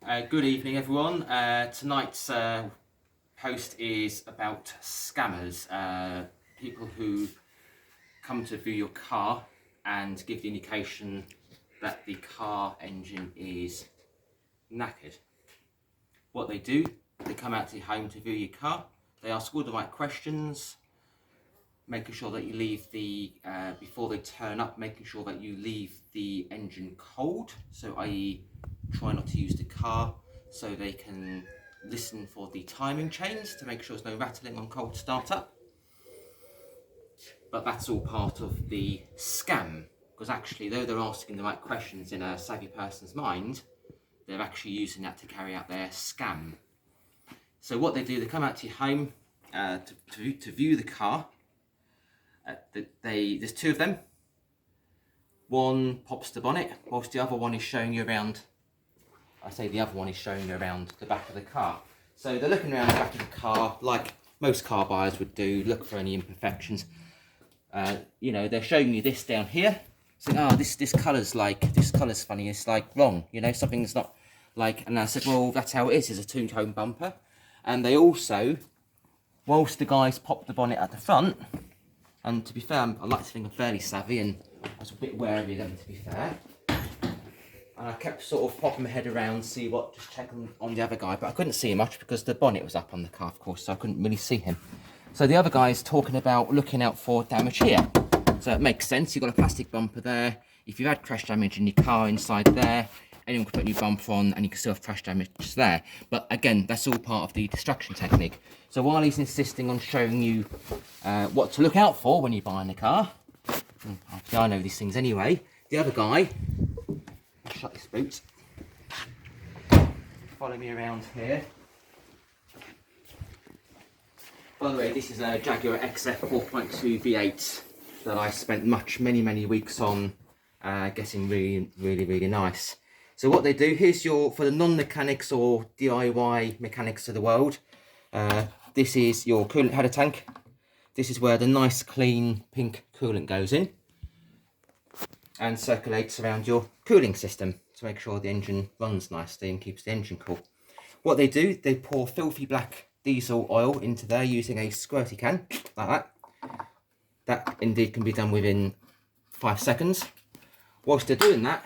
Good evening, everyone. Tonight's post is about scammers, people who come to view your car and give the indication that the car engine is knackered. What they do, they come out to your home to view your car, they ask all the right questions, making sure that you leave the, before they turn up, making sure that you leave the engine cold, so i.e. try not to use the car so they can listen for the timing chains to make sure there's no rattling on cold startup. But that's all part of the scam, because actually though they're asking the right questions in a savvy person's mind, they're actually using that to carry out their scam. So what they do, they come out to your home to view the car. There's two of them. One pops the bonnet, whilst the other one is showing you around. I say the other one is showing you around the back of the car. So they're looking around the back of the car, like most car buyers would do, look for any imperfections. You know, they're showing you this down here, saying, "Oh, this colour's funny. It's like wrong. You know, something's not like." And I said, "Well, that's how it is. It's a two tone bumper." And they also, whilst the guys pop the bonnet at the front, and to be fair, I like to think I'm fairly savvy, and I was a bit wary of them, to be fair. And I kept sort of popping my head around, just checking on the other guy, but I couldn't see him much because the bonnet was up on the car, of course, so I couldn't really see him. So the other guy's talking about looking out for damage here. So it makes sense, you've got a plastic bumper there. If you've had crash damage in your car inside there, anyone can put a new bumper on and you can still have crash damage there. But again, that's all part of the distraction technique. So while he's insisting on showing you what to look out for when you're buying a car, I know these things anyway, the other guy, shut this boot, follow me around here. By the way, this is a Jaguar Xf 4.2 V8 that I spent many weeks on getting really nice. So what they do, here's your, for the non-mechanics or DIY mechanics of the world, this is your coolant header tank. This is where the nice clean pink coolant goes in and circulates around your cooling system to make sure the engine runs nicely and keeps the engine cool. What they do, they pour filthy black diesel oil into there using a squirty can, like that. That indeed can be done within 5 seconds. Whilst they're doing that,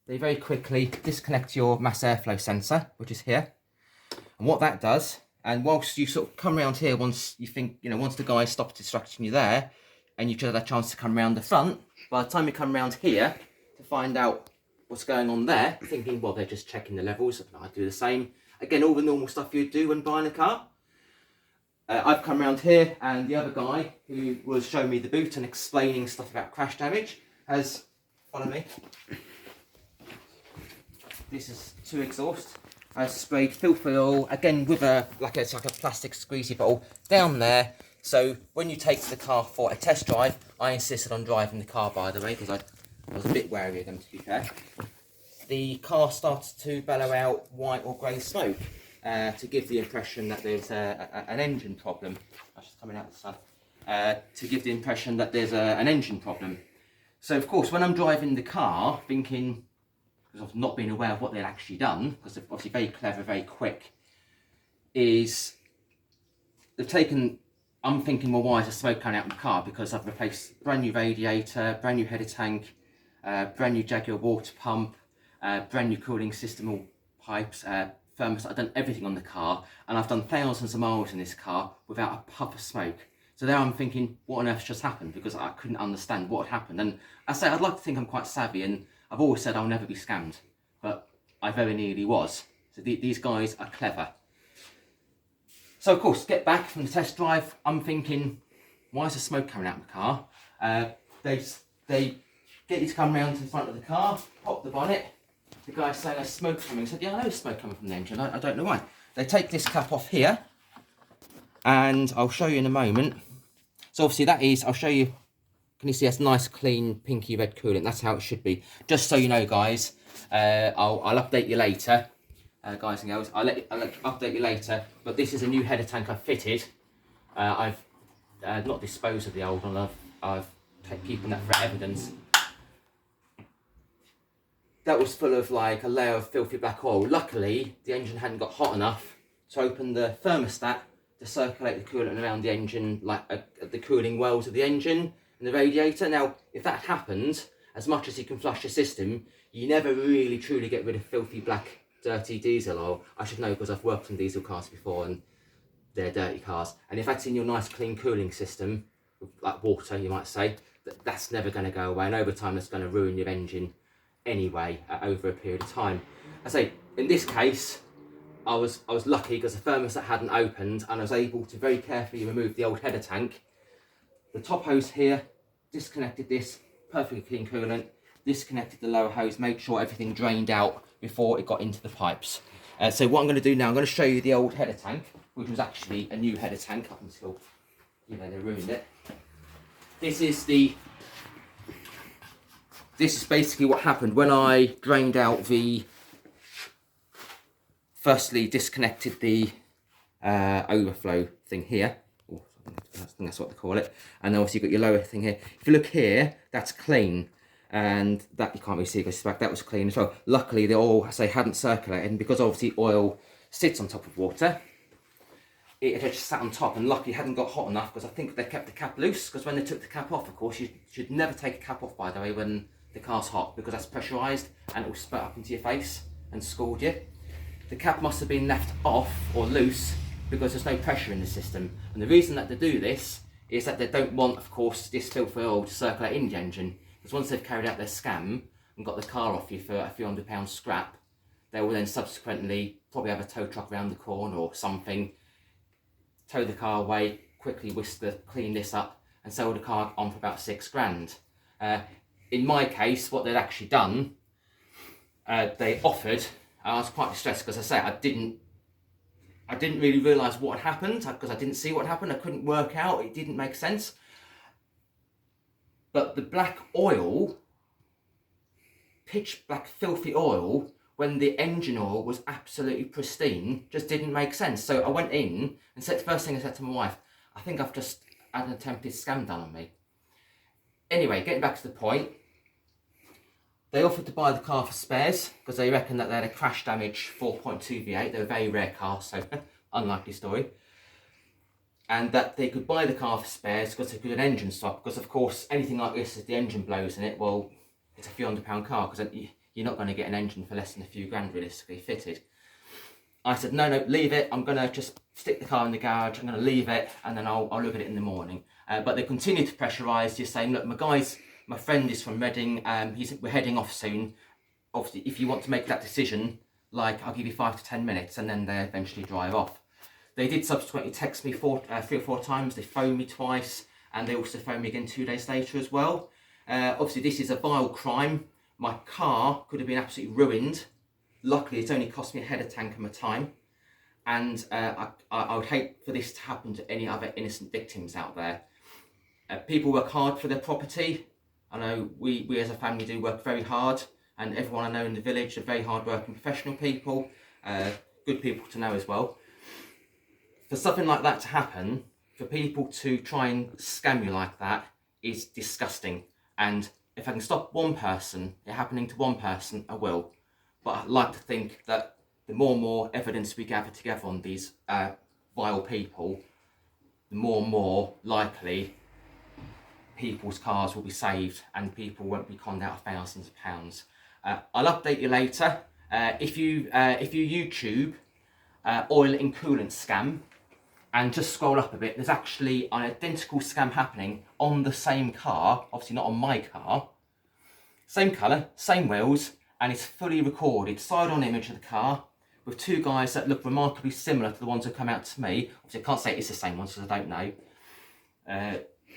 they very quickly disconnect your mass airflow sensor, which is here. And what that does, and whilst you sort of come around here, once you think, you know, once the guy stops distracting you there, and you just had a chance to come around the front, by the time you come around here to find out what's going on there, thinking, well, they're just checking the levels, I do the same. Again, all the normal stuff you'd do when buying a car. I've come around here, and the other guy who was showing me the boot and explaining stuff about crash damage has, follow me, this is two exhaust. I sprayed filthy oil, again with it's like a plastic squeezy bottle, down there. So when you take the car for a test drive, I insisted on driving the car, by the way, because I was a bit wary of them, to be fair. The car starts to bellow out white or grey smoke to give the impression that there's an engine problem. That's just coming out of the sun. To give the impression that there's an engine problem. So of course, when I'm driving the car, thinking, because I've not been aware of what they'd actually done, because they're obviously very clever, very quick, is they've taken, I'm thinking, well, why is there smoke coming out in the car? Because I've replaced brand new radiator, brand new header tank, brand new Jaguar water pump, brand new cooling system, all pipes, thermostat. I've done everything on the car, and I've done thousands of miles in this car without a puff of smoke. So there I'm thinking, what on earth just happened? Because I couldn't understand what had happened. And I say, I'd like to think I'm quite savvy, and I've always said I'll never be scammed, but I very nearly was. So these guys are clever. So of course, get back from the test drive, I'm thinking, why is the smoke coming out of the car? They get you to come round to the front of the car, pop the bonnet. The guy's saying there's smoke coming. I said, yeah, I know there's smoke coming from the engine, I don't know why. They take this cap off here, and I'll show you in a moment. So obviously that is, I'll show you, can you see that's nice, clean, pinky red coolant? That's how it should be. Just so you know, guys, I'll update you later. Guys and girls, I'll update you later, but this is a new header tank I've fitted. I've not disposed of the old one, I've keeping that for evidence. that was full of like a layer of filthy black oil. Luckily, the engine hadn't got hot enough to open the thermostat to circulate the coolant around the engine, like the cooling wells of the engine and the radiator. Now, if that happened, as much as you can flush your system, you never really truly get rid of filthy black dirty diesel oil. I should know because I've worked on diesel cars before and they're dirty cars. And if that's in your nice clean cooling system, like water you might say, that's never going to go away, and over time that's going to ruin your engine anyway over a period of time. I say in this case I was lucky because the thermostat hadn't opened and I was able to very carefully remove the old header tank. The top hose here, disconnected this, perfectly clean coolant, disconnected the lower hose, made sure everything drained out before it got into the pipes. So what I'm going to do now, I'm going to show you the old header tank, which was actually a new header tank up until, you know, they ruined it. This is basically what happened when I drained out the, firstly disconnected the overflow thing here. Oh, I think that's what they call it. And then obviously you've got your lower thing here. If you look here, that's clean. And that you can't really see because back, that was clean as well. Luckily the oil, I say, hadn't circulated, and because obviously oil sits on top of water, it had just sat on top, and luckily it hadn't got hot enough because I think they kept the cap loose, because when they took the cap off, of course, you should never take a cap off, by the way, when the car's hot, because that's pressurised and it will spurt up into your face and scald you. The cap must have been left off or loose because there's no pressure in the system, and the reason that they do this is that they don't want, of course, this filthy oil to circulate in the engine, because once they've carried out their scam and got the car off you for a few £100 scrap, they will then subsequently probably have a tow truck around the corner or something, tow the car away, quickly clean this up and sell the car on for about £6 grand. In my case, what they'd actually done, they offered, I was quite distressed because I say I didn't really realise what had happened because I didn't see what happened, I couldn't work out, it didn't make sense. But the black oil, pitch black filthy oil, when the engine oil was absolutely pristine, just didn't make sense. So I went in and said, the first thing I said to my wife, I think I've just had an attempted scam done on me. Anyway, getting back to the point, they offered to buy the car for spares because they reckoned that they had a crash damage 4.2 V8. They're a very rare car, so unlikely story. And that they could buy the car for spares because they could do an engine swap. Because of course, anything like this, if the engine blows in it, well, it's a few £100 car, because you're not going to get an engine for less than a few grand realistically fitted. I said, no, leave it. I'm going to just stick the car in the garage. I'm going to leave it, and then I'll look at it in the morning. But they continued to pressurise, just saying, look, my friend is from Reading. We're heading off soon. Obviously, if you want to make that decision, like, I'll give you 5 to 10 minutes, and then they eventually drive off. They did subsequently text me 3 or 4 times. They phoned me twice, and they also phoned me again 2 days later as well. Obviously, this is a vile crime. My car could have been absolutely ruined. Luckily, it's only cost me a header tank and my time. And I would hate for this to happen to any other innocent victims out there. People work hard for their property. I know we as a family do work very hard. And everyone I know in the village are very hard-working professional people. Good people to know as well. For something like that to happen, for people to try and scam you like that is disgusting. And if I can stop one person, it happening to one person, I will. But I'd like to think that the more and more evidence we gather together on these vile people, the more and more likely people's cars will be saved and people won't be conned out of thousands of pounds. I'll update you later. If you YouTube oil and coolant scam, and just scroll up a bit, there's actually an identical scam happening on the same car, obviously not on my car. Same colour, same wheels, and it's fully recorded, side-on image of the car, with 2 guys that look remarkably similar to the ones that come out to me. Obviously I can't say it's the same ones because I don't know.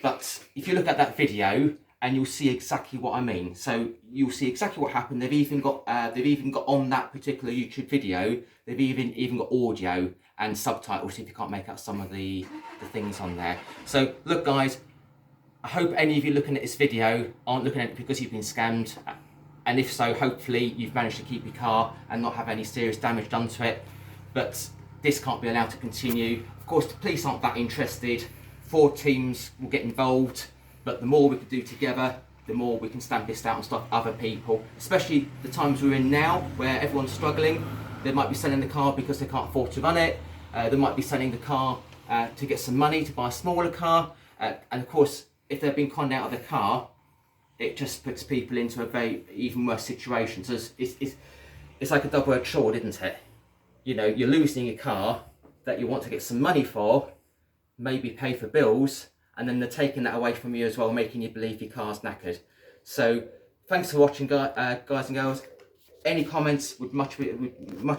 But if you look at that video, and you'll see exactly what I mean. So you'll see exactly what happened. They've even got on that particular YouTube video, they've even got audio and subtitles if you can't make out some of the things on there. So look guys, I hope any of you looking at this video aren't looking at it because you've been scammed, and if so, hopefully you've managed to keep your car and not have any serious damage done to it. But this can't be allowed to continue. Of course the police aren't that interested. 4 teams will get involved, but the more we could do together, the more we can stamp this out and stop other people, especially the times we're in now where everyone's struggling. They might be selling the car because they can't afford to run it. They might be selling the car to get some money to buy a smaller car. And of course, if they've been conned out of the car, it just puts people into a very even worse situation. So it's like a double-edged sword, isn't it? You know, you're losing a car that you want to get some money for, maybe pay for bills, and then they're taking that away from you as well, making you believe your car's knackered. So thanks for watching, guys and girls. Any comments would much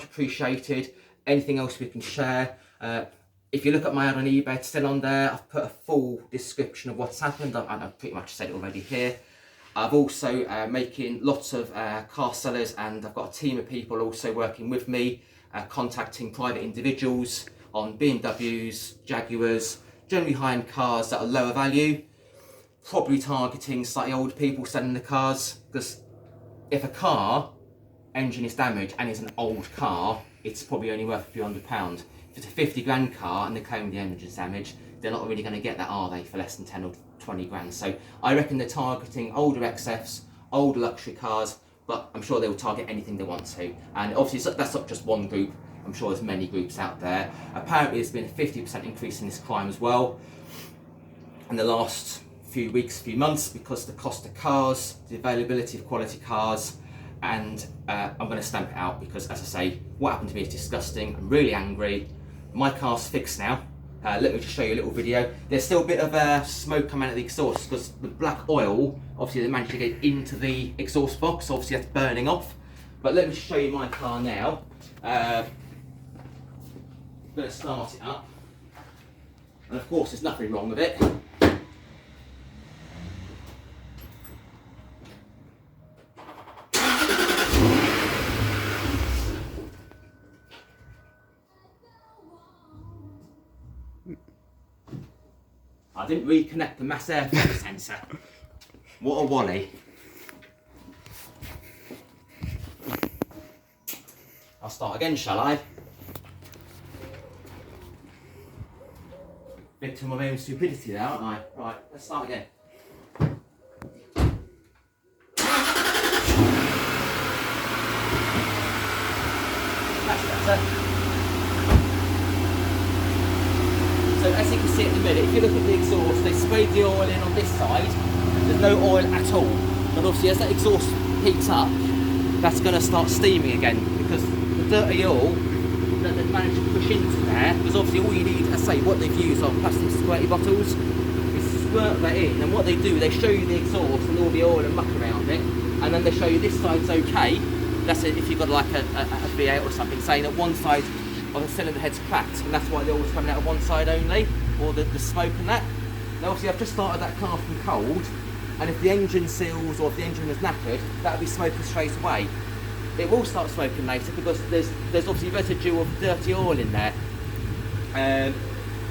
appreciated. Anything else we can share. If you look at my ad on eBay, it's still on there. I've put a full description of what's happened. I've pretty much said it already here. I've also making lots of car sellers, and I've got a team of people also working with me, contacting private individuals on BMWs, Jaguars, generally high-end cars that are lower value, probably targeting slightly older people selling the cars, because if a car engine is damaged and it's an old car, it's probably only worth a few £100. If it's a 50 grand car and they claim the engine's damaged, they're not really going to get that, are they, for less than 10 or 20 grand. So I reckon they're targeting older XFs, older luxury cars, but I'm sure they will target anything they want to. And obviously that's not just one group. I'm sure there's many groups out there. Apparently there's been a 50% increase in this crime as well in the last few weeks, few months, because the cost of cars, the availability of quality cars, and I'm going to stamp it out because, as I say, what happened to me is disgusting. I'm really angry. My car's fixed now. Let me just show you a little video. There's still a bit of smoke coming out of the exhaust because the black oil, obviously they managed to get into the exhaust box, so obviously that's burning off. But let me show you my car now. I'm going to start it up, and of course there's nothing wrong with it. I didn't reconnect the mass airflow sensor. What a wally. I'll start again, shall I? Victim of my own stupidity there, aren't I? Right, let's start again. That's better. So as you can see at the minute, if you look at the exhaust, they sprayed the oil in on this side. There's no oil at all. But obviously as that exhaust heats up, that's going to start steaming again, because the dirty oil that they've managed to push into there, because obviously all you need, as I say, what they've used are plastic squirty bottles, is squirt that in, and what they do, they show you the exhaust and all the oil and muck around it, and then they show you this side's okay. That's it, if you've got like a V8 or something, saying that one side of the cylinder head's cracked, and that's why the oil's coming out of one side only, or the smoke and that. Now obviously I've just started that car from cold, and if the engine seals or if the engine was knackered, that would be smoking straight away. It will start smoking later because there's obviously residue of dirty oil in there.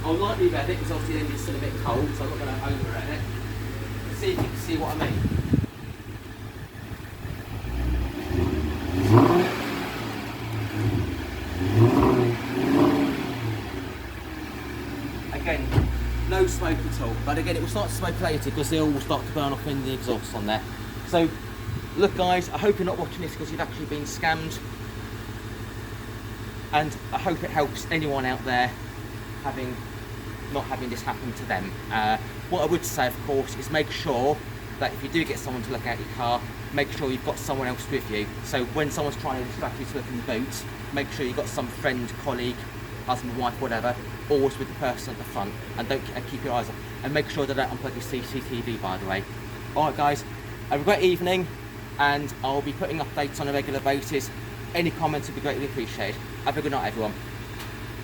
I'll lightly rev it because obviously the engine's still a bit cold, so I'm not going to over-rev it. See if you can see what I mean. Again, no smoke at all, but again it will start to smoke later because the oil will start to burn off in the exhaust on there. So look guys, I hope you're not watching this because you've actually been scammed, and I hope it helps anyone out there not having this happen to them. What I would say, of course, is make sure that if you do get someone to look at your car, make sure you've got someone else with you. So when someone's trying to distract you to look in the boot, make sure you've got some friend, colleague, husband, wife, whatever, always with the person at the front, and don't keep your eyes up. And make sure that don't unplug your CCTV, by the way. Alright guys, have a great evening, and I'll be putting updates on a regular basis. Any comments would be greatly appreciated. Have a good night, everyone.